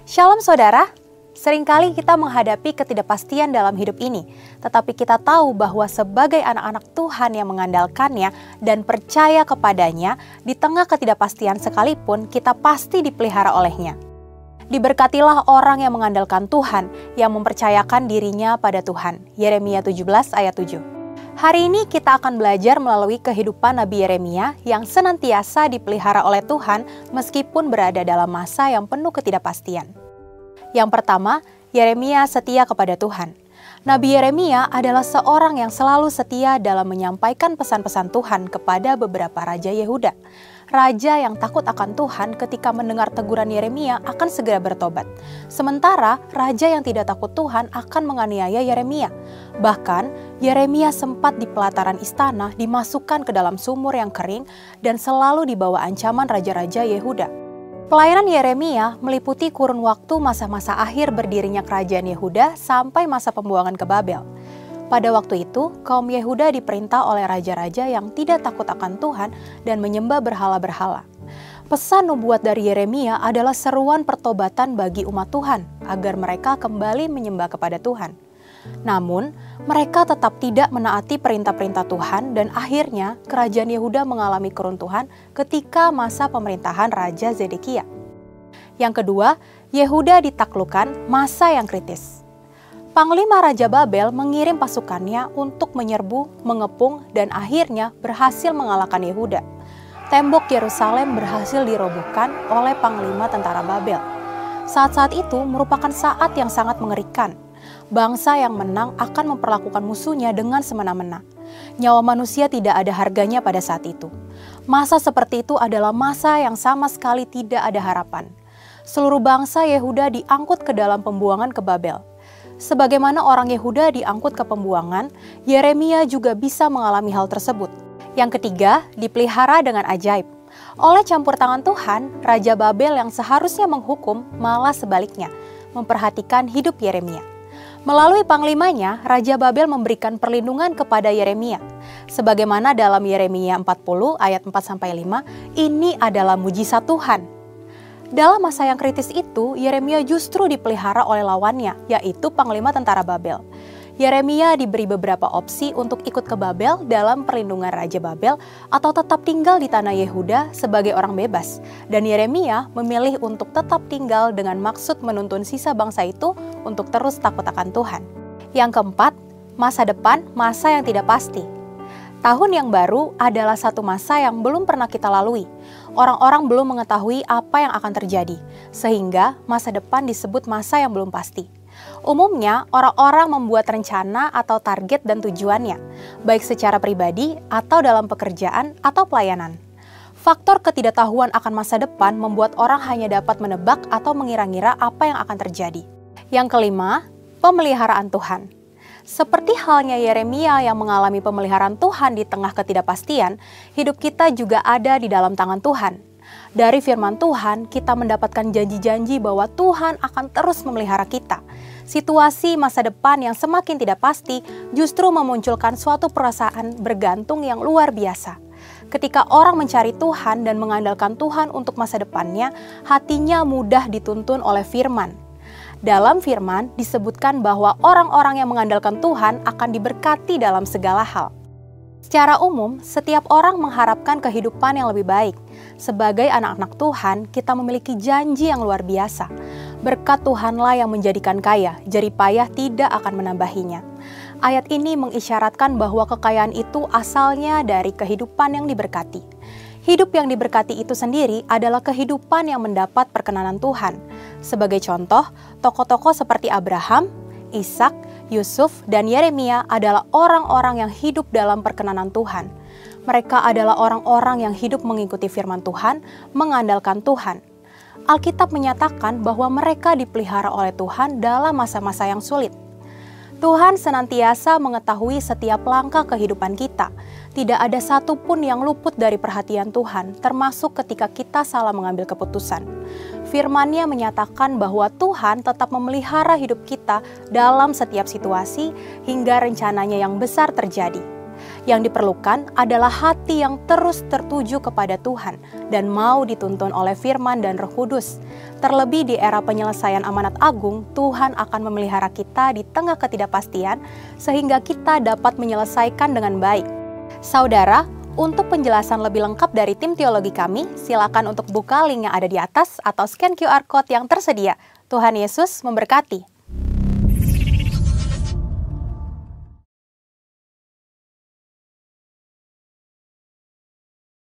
Shalom saudara, seringkali kita menghadapi ketidakpastian dalam hidup ini, tetapi kita tahu bahwa sebagai anak-anak Tuhan yang mengandalkannya dan percaya kepadanya, di tengah ketidakpastian sekalipun kita pasti dipelihara olehnya. Diberkatilah orang yang mengandalkan Tuhan, yang mempercayakan dirinya pada Tuhan. Yeremia 17 ayat 7. Hari ini kita akan belajar melalui kehidupan Nabi Yeremia yang senantiasa dipelihara oleh Tuhan meskipun berada dalam masa yang penuh ketidakpastian. Yang pertama, Yeremia setia kepada Tuhan. Nabi Yeremia adalah seorang yang selalu setia dalam menyampaikan pesan-pesan Tuhan kepada beberapa raja Yehuda. Raja yang takut akan Tuhan ketika mendengar teguran Yeremia akan segera bertobat. Sementara raja yang tidak takut Tuhan akan menganiaya Yeremia. Bahkan, Yeremia sempat di pelataran istana dimasukkan ke dalam sumur yang kering dan selalu dibawa ancaman raja-raja Yehuda. Pelayanan Yeremia meliputi kurun waktu masa-masa akhir berdirinya kerajaan Yehuda sampai masa pembuangan ke Babel. Pada waktu itu, kaum Yehuda diperintah oleh raja-raja yang tidak takut akan Tuhan dan menyembah berhala-berhala. Pesan nubuat dari Yeremia adalah seruan pertobatan bagi umat Tuhan agar mereka kembali menyembah kepada Tuhan. Namun, mereka tetap tidak menaati perintah-perintah Tuhan dan akhirnya kerajaan Yehuda mengalami keruntuhan ketika masa pemerintahan Raja Zedekia. Yang kedua, Yehuda ditaklukkan masa yang kritis. Panglima Raja Babel mengirim pasukannya untuk menyerbu, mengepung, dan akhirnya berhasil mengalahkan Yehuda. Tembok Yerusalem berhasil dirobohkan oleh Panglima Tentara Babel. Saat-saat itu merupakan saat yang sangat mengerikan. Bangsa yang menang akan memperlakukan musuhnya dengan semena-mena. Nyawa manusia tidak ada harganya pada saat itu. Masa seperti itu adalah masa yang sama sekali tidak ada harapan. Seluruh bangsa Yehuda diangkut ke dalam pembuangan ke Babel. Sebagaimana orang Yehuda diangkut ke pembuangan, Yeremia juga bisa mengalami hal tersebut. Yang ketiga, dipelihara dengan ajaib. Oleh campur tangan Tuhan, Raja Babel yang seharusnya menghukum malah sebaliknya, memperhatikan hidup Yeremia. Melalui panglimanya, Raja Babel memberikan perlindungan kepada Yeremia. Sebagaimana dalam Yeremia 40 ayat 4-5, ini adalah mujizat Tuhan. Dalam masa yang kritis itu, Yeremia justru dipelihara oleh lawannya, yaitu Panglima Tentara Babel. Yeremia diberi beberapa opsi untuk ikut ke Babel dalam perlindungan Raja Babel atau tetap tinggal di tanah Yehuda sebagai orang bebas. Dan Yeremia memilih untuk tetap tinggal dengan maksud menuntun sisa bangsa itu untuk terus takut akan Tuhan. Yang keempat, masa depan, masa yang tidak pasti. Tahun yang baru adalah satu masa yang belum pernah kita lalui. Orang-orang belum mengetahui apa yang akan terjadi, sehingga masa depan disebut masa yang belum pasti. Umumnya, orang-orang membuat rencana atau target dan tujuannya, baik secara pribadi atau dalam pekerjaan atau pelayanan. Faktor ketidaktahuan akan masa depan membuat orang hanya dapat menebak atau mengira-ngira apa yang akan terjadi. Yang kelima, pemeliharaan Tuhan. Seperti halnya Yeremia yang mengalami pemeliharaan Tuhan di tengah ketidakpastian, hidup kita juga ada di dalam tangan Tuhan. Dari firman Tuhan, kita mendapatkan janji-janji bahwa Tuhan akan terus memelihara kita. Situasi masa depan yang semakin tidak pasti justru memunculkan suatu perasaan bergantung yang luar biasa. Ketika orang mencari Tuhan dan mengandalkan Tuhan untuk masa depannya, hatinya mudah dituntun oleh firman. Dalam firman disebutkan bahwa orang-orang yang mengandalkan Tuhan akan diberkati dalam segala hal. Secara umum, setiap orang mengharapkan kehidupan yang lebih baik. Sebagai anak-anak Tuhan, kita memiliki janji yang luar biasa. Berkat Tuhanlah yang menjadikan kaya, jerih payah tidak akan menambahinya. Ayat ini mengisyaratkan bahwa kekayaan itu asalnya dari kehidupan yang diberkati. Hidup yang diberkati itu sendiri adalah kehidupan yang mendapat perkenanan Tuhan. Sebagai contoh, tokoh-tokoh seperti Abraham, Ishak, Yusuf, dan Yeremia adalah orang-orang yang hidup dalam perkenanan Tuhan. Mereka adalah orang-orang yang hidup mengikuti firman Tuhan, mengandalkan Tuhan. Alkitab menyatakan bahwa mereka dipelihara oleh Tuhan dalam masa-masa yang sulit. Tuhan senantiasa mengetahui setiap langkah kehidupan kita. Tidak ada satupun yang luput dari perhatian Tuhan, termasuk ketika kita salah mengambil keputusan. Firman-Nya menyatakan bahwa Tuhan tetap memelihara hidup kita dalam setiap situasi hingga rencananya yang besar terjadi. Yang diperlukan adalah hati yang terus tertuju kepada Tuhan dan mau dituntun oleh firman dan Roh Kudus. Terlebih di era penyelesaian amanat agung, Tuhan akan memelihara kita di tengah ketidakpastian sehingga kita dapat menyelesaikan dengan baik. Saudara, untuk penjelasan lebih lengkap dari tim teologi kami, silakan untuk buka link yang ada di atas atau scan QR Code yang tersedia. Tuhan Yesus memberkati.